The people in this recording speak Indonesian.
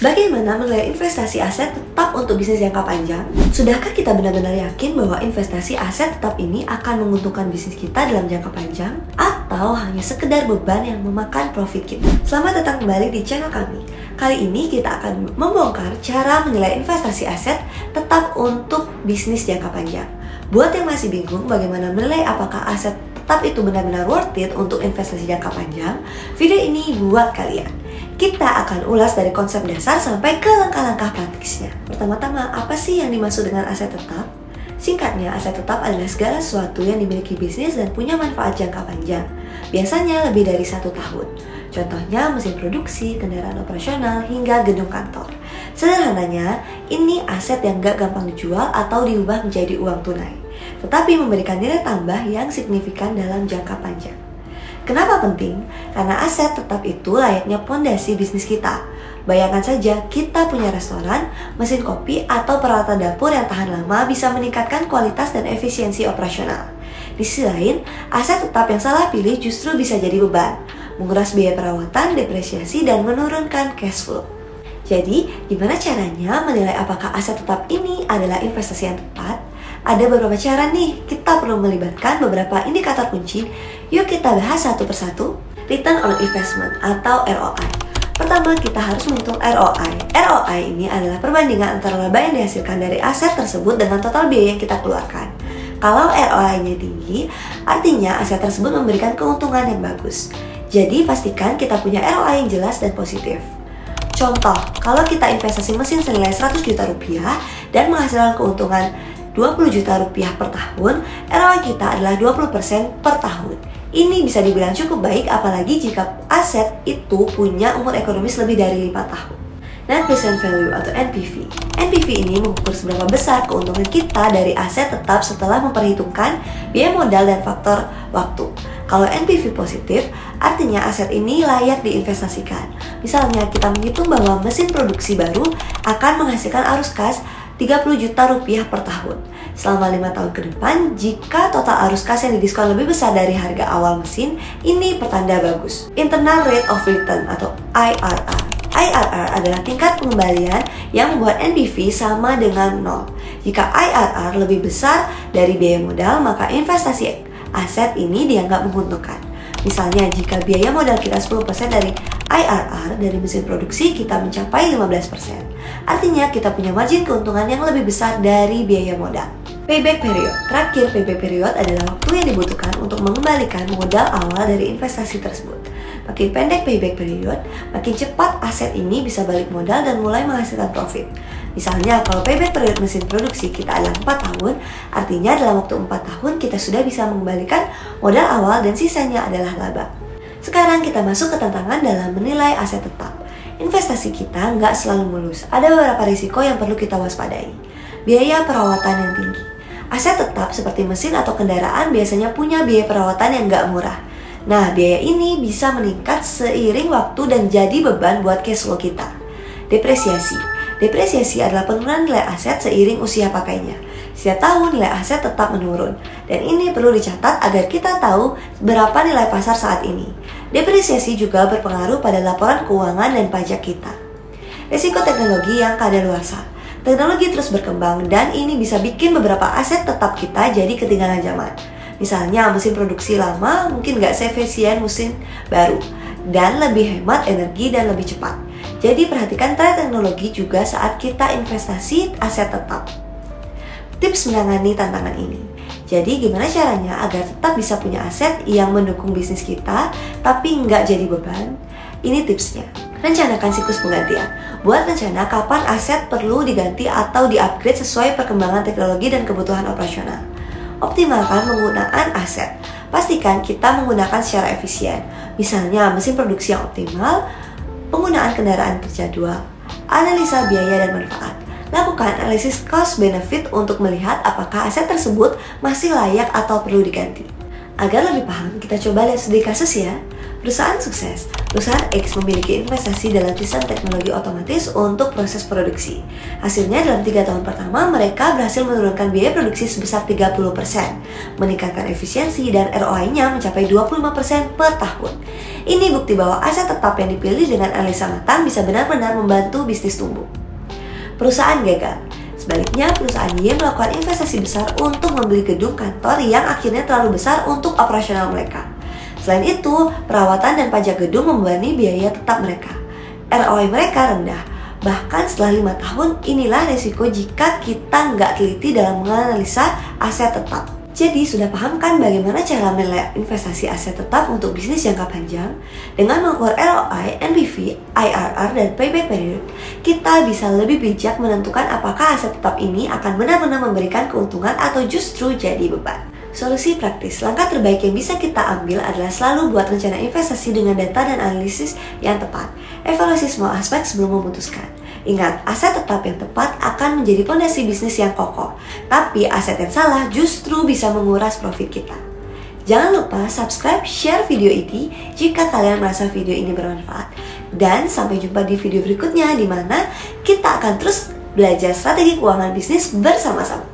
Bagaimana menilai investasi aset tetap untuk bisnis jangka panjang? Sudahkah kita benar-benar yakin bahwa investasi aset tetap ini akan menguntungkan bisnis kita dalam jangka panjang? Atau hanya sekedar beban yang memakan profit kita? Selamat datang kembali di channel kami. Kali ini kita akan membongkar cara menilai investasi aset tetap untuk bisnis jangka panjang. Buat yang masih bingung bagaimana menilai apakah aset tetap itu benar-benar worth it untuk investasi jangka panjang, video ini buat kalian. Kita akan ulas dari konsep dasar sampai ke langkah-langkah praktisnya. Pertama-tama, apa sih yang dimaksud dengan aset tetap? Singkatnya, aset tetap adalah segala sesuatu yang dimiliki bisnis dan punya manfaat jangka panjang. Biasanya lebih dari 1 tahun. Contohnya mesin produksi, kendaraan operasional, hingga gedung kantor. Sederhananya, ini aset yang gak gampang dijual atau diubah menjadi uang tunai, tetapi memberikan nilai tambah yang signifikan dalam jangka panjang. Kenapa penting? Karena aset tetap itu layaknya pondasi bisnis kita. Bayangkan saja kita punya restoran, mesin kopi, atau peralatan dapur yang tahan lama bisa meningkatkan kualitas dan efisiensi operasional. Di sisi lain, aset tetap yang salah pilih justru bisa jadi beban, menguras biaya perawatan, depresiasi, dan menurunkan cash flow. Jadi, gimana caranya menilai apakah aset tetap ini adalah investasi yang tepat? Ada beberapa cara nih, kita perlu melibatkan beberapa indikator kunci. Yuk kita bahas satu persatu. Return on Investment atau ROI. Pertama, kita harus menghitung ROI. ROI ini adalah perbandingan antara laba yang dihasilkan dari aset tersebut dengan total biaya yang kita keluarkan. Kalau ROI-nya tinggi, artinya aset tersebut memberikan keuntungan yang bagus. Jadi pastikan kita punya ROI yang jelas dan positif. Contoh, kalau kita investasi mesin senilai 100 juta rupiah dan menghasilkan keuntungan 20 juta rupiah per tahun, ROI kita adalah 20% per tahun. Ini bisa dibilang cukup baik, apalagi jika aset itu punya umur ekonomis lebih dari 5 tahun. Net Present Value atau NPV. NPV ini mengukur seberapa besar keuntungan kita dari aset tetap setelah memperhitungkan biaya modal dan faktor waktu. Kalau NPV positif, artinya aset ini layak diinvestasikan. Misalnya, kita menghitung bahwa mesin produksi baru akan menghasilkan arus kas 30 juta rupiah per tahun. Selama 5 tahun ke depan, jika total arus kas yang didiskon lebih besar dari harga awal mesin, ini pertanda bagus. Internal Rate of Return atau IRR. IRR adalah tingkat pengembalian yang membuat NPV sama dengan 0. Jika IRR lebih besar dari biaya modal, maka investasi aset ini dianggap menguntungkan. Misalnya, jika biaya modal kita 10% dari IRR dari mesin produksi, kita mencapai 15%. Artinya kita punya margin keuntungan yang lebih besar dari biaya modal. Payback period. Terakhir, payback period adalah waktu yang dibutuhkan untuk mengembalikan modal awal dari investasi tersebut. Makin pendek payback period, makin cepat aset ini bisa balik modal dan mulai menghasilkan profit. Misalnya, kalau payback period mesin produksi kita adalah 4 tahun, artinya dalam waktu 4 tahun kita sudah bisa mengembalikan modal awal dan sisanya adalah laba. Sekarang kita masuk ke tantangan dalam menilai aset tetap. Investasi kita nggak selalu mulus. Ada beberapa risiko yang perlu kita waspadai. Biaya perawatan yang tinggi. Aset tetap seperti mesin atau kendaraan biasanya punya biaya perawatan yang nggak murah. Nah, biaya ini bisa meningkat seiring waktu dan jadi beban buat cash flow kita. Depresiasi. Depresiasi adalah penurunan nilai aset seiring usia pakainya. Setiap tahun nilai aset tetap menurun, dan ini perlu dicatat agar kita tahu berapa nilai pasar saat ini. Depresiasi juga berpengaruh pada laporan keuangan dan pajak kita. Risiko teknologi yang kadaluarsa. Teknologi terus berkembang dan ini bisa bikin beberapa aset tetap kita jadi ketinggalan zaman. Misalnya, mesin produksi lama mungkin nggak seefisien mesin baru dan lebih hemat energi dan lebih cepat. Jadi perhatikan tren teknologi juga saat kita investasi aset tetap. Tips menangani tantangan ini. Jadi gimana caranya agar tetap bisa punya aset yang mendukung bisnis kita tapi nggak jadi beban? Ini tipsnya. Rencanakan siklus penggantian. Buat rencana kapan aset perlu diganti atau di-upgrade sesuai perkembangan teknologi dan kebutuhan operasional. Optimalkan penggunaan aset. Pastikan kita menggunakan secara efisien. Misalnya mesin produksi yang optimal, penggunaan kendaraan terjadwal, analisa biaya dan manfaat. Lakukan analisis cost benefit untuk melihat apakah aset tersebut masih layak atau perlu diganti. Agar lebih paham, kita coba lihat studi kasus ya. Perusahaan sukses. Perusahaan X memiliki investasi dalam sistem teknologi otomatis untuk proses produksi. Hasilnya dalam 3 tahun pertama, mereka berhasil menurunkan biaya produksi sebesar 30%, meningkatkan efisiensi dan ROI-nya mencapai 25% per tahun. Ini bukti bahwa aset tetap yang dipilih dengan analisa matang bisa benar-benar membantu bisnis tumbuh. Perusahaan gagal. Sebaliknya, perusahaan Y melakukan investasi besar untuk membeli gedung kantor yang akhirnya terlalu besar untuk operasional mereka. Selain itu, perawatan dan pajak gedung membebani biaya tetap mereka. ROI mereka rendah. Bahkan setelah 5 tahun, inilah resiko jika kita nggak teliti dalam menganalisa aset tetap. Jadi, sudah paham kan bagaimana cara menilai investasi aset tetap untuk bisnis jangka panjang? Dengan mengukur ROI, NPV, IRR, dan payback period, kita bisa lebih bijak menentukan apakah aset tetap ini akan benar-benar memberikan keuntungan atau justru jadi beban. Solusi praktis, langkah terbaik yang bisa kita ambil adalah selalu buat rencana investasi dengan data dan analisis yang tepat. Evaluasi semua aspek sebelum memutuskan. Ingat, aset tetap yang tepat akan menjadi fondasi bisnis yang kokoh. Tapi aset yang salah justru bisa menguras profit kita. Jangan lupa subscribe, share video ini jika kalian merasa video ini bermanfaat. Dan sampai jumpa di video berikutnya di mana kita akan terus belajar strategi keuangan bisnis bersama-sama.